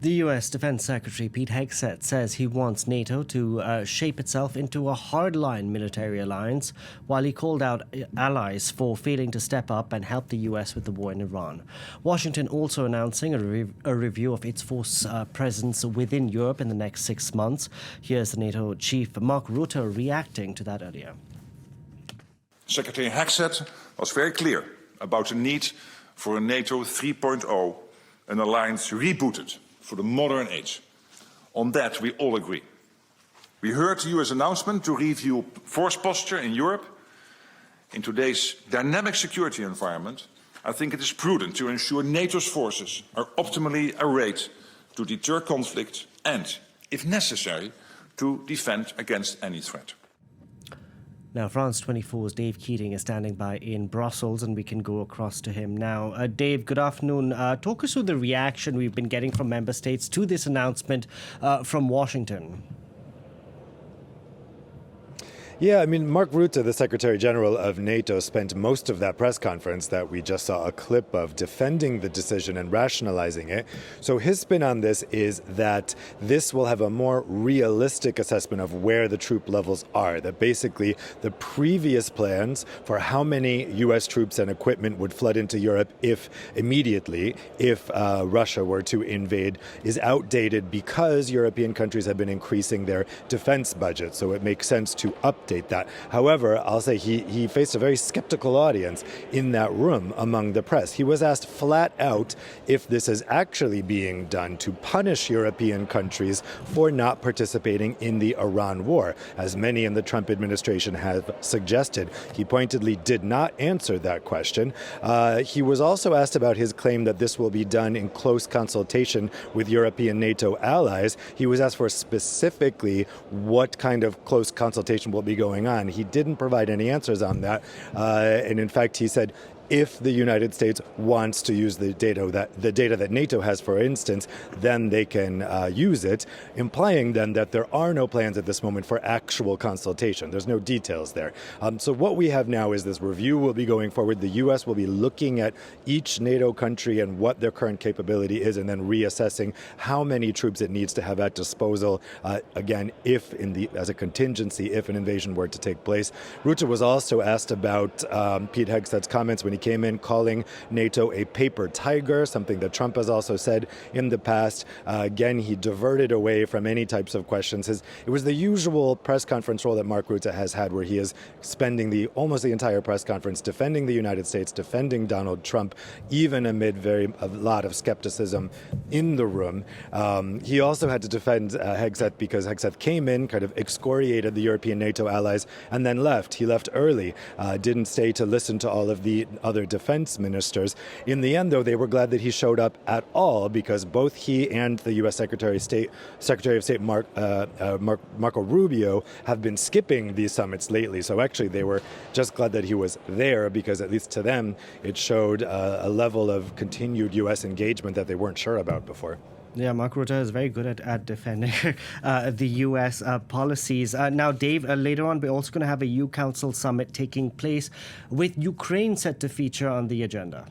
The U.S. Defense Secretary Pete Hegseth says he wants NATO to shape itself into a hardline military alliance, while he called out allies for failing to step up and help the U.S. with the war in Iran. Washington also announcing a review of its force presence within Europe in the next 6 months. Here's the NATO chief Mark Rutte reacting to that earlier. Secretary Hegseth was very clear about the need for a NATO 3.0, an alliance rebooted for the modern age. On that, we all agree. We heard the US announcement to review force posture in Europe. In today's dynamic security environment, I think it is prudent to ensure NATO's forces are optimally arrayed to deter conflict and, if necessary, to defend against any threat. Now, France 24's Dave Keating is standing by in Brussels, and we can go across to him now. Dave, good afternoon. Talk us through the reaction we've been getting from member states to this announcement from Washington. Yeah, I mean, Mark Rutte, the Secretary General of NATO, spent most of that press conference that we just saw a clip of defending the decision and rationalizing it. So his spin on this is that this will have a more realistic assessment of where the troop levels are, that basically the previous plans for how many U.S. troops and equipment would flood into Europe if Russia were to invade is outdated because European countries have been increasing their defense budget. So it makes sense to update that. However, I'll say he faced a very skeptical audience in that room among the press. He was asked flat out if this is actually being done to punish European countries for not participating in the Iran war, as many in the Trump administration have suggested. He pointedly did not answer that question. He was also asked about his claim that this will be done in close consultation with European NATO allies. He was asked for specifically what kind of close consultation will be going on. He didn't provide any answers on that. And in fact, he said, if the United States wants to use the data that NATO has, for instance, then they can use it, implying then that there are no plans at this moment for actual consultation. There's no details there. So what we have now is this review will be going forward. The U.S. will be looking at each NATO country and what their current capability is, and then reassessing how many troops it needs to have at disposal. Again, as a contingency, if an invasion were to take place. Rutte was also asked about Pete Hegseth's comments when he came in calling NATO a paper tiger, something that Trump has also said in the past. Again, he diverted away from any types of questions. It was the usual press conference role that Mark Rutte has had, where he is spending almost the entire press conference defending the United States, defending Donald Trump, even amid a lot of skepticism in the room. He also had to defend Hegseth because Hegseth came in, kind of excoriated the European NATO allies, and then left. He left early, didn't stay to listen to all of the other defense ministers. In the end, though, they were glad that he showed up at all, because both he and the U.S. Secretary of State Marco Rubio have been skipping these summits lately. So actually, they were just glad that he was there, because at least to them, it showed a level of continued U.S. engagement that they weren't sure about before. Yeah, Mark Rutte is very good at defending the U.S. Policies. Now, Dave, later on, we're also going to have a EU Council summit taking place with Ukraine set to feature on the agenda.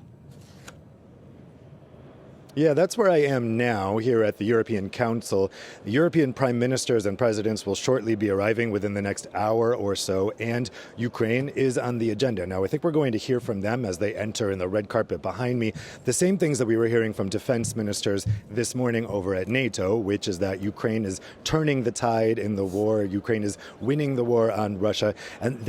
Yeah, that's where I am now, here at the European Council. The European prime ministers and presidents will shortly be arriving within the next hour or so, and Ukraine is on the agenda. Now, I think we're going to hear from them as they enter in the red carpet behind me. The same things that we were hearing from defense ministers this morning over at NATO, which is that Ukraine is turning the tide in the war. Ukraine is winning the war on Russia, and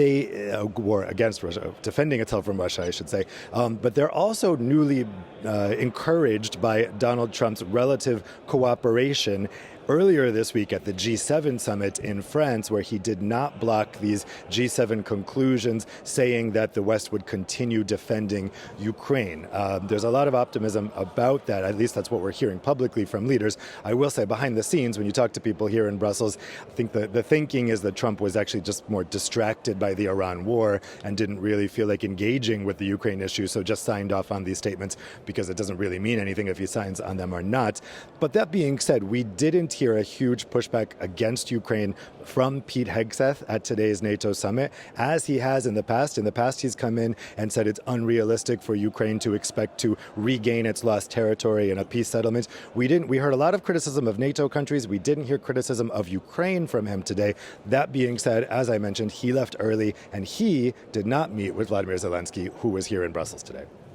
war against Russia, defending itself from Russia, I should say. But they're also newly encouraged by Donald Trump's relative cooperation earlier this week at the G7 summit in France, where he did not block these G7 conclusions, saying that the West would continue defending Ukraine. There's a lot of optimism about that. At least that's what we're hearing publicly from leaders. I will say, behind the scenes, when you talk to people here in Brussels, I think the thinking is that Trump was actually just more distracted by the Iran war and didn't really feel like engaging with the Ukraine issue, so just signed off on these statements because it doesn't really mean anything if he signs on them or not. But that being said, we didn't hear a huge pushback against Ukraine from Pete Hegseth at today's NATO summit, as he has in the past. In the past, he's come in and said it's unrealistic for Ukraine to expect to regain its lost territory in a peace settlement. We heard a lot of criticism of NATO countries. We didn't hear criticism of Ukraine from him today. That being said, as I mentioned, he left early and he did not meet with Vladimir Zelensky, who was here in Brussels today.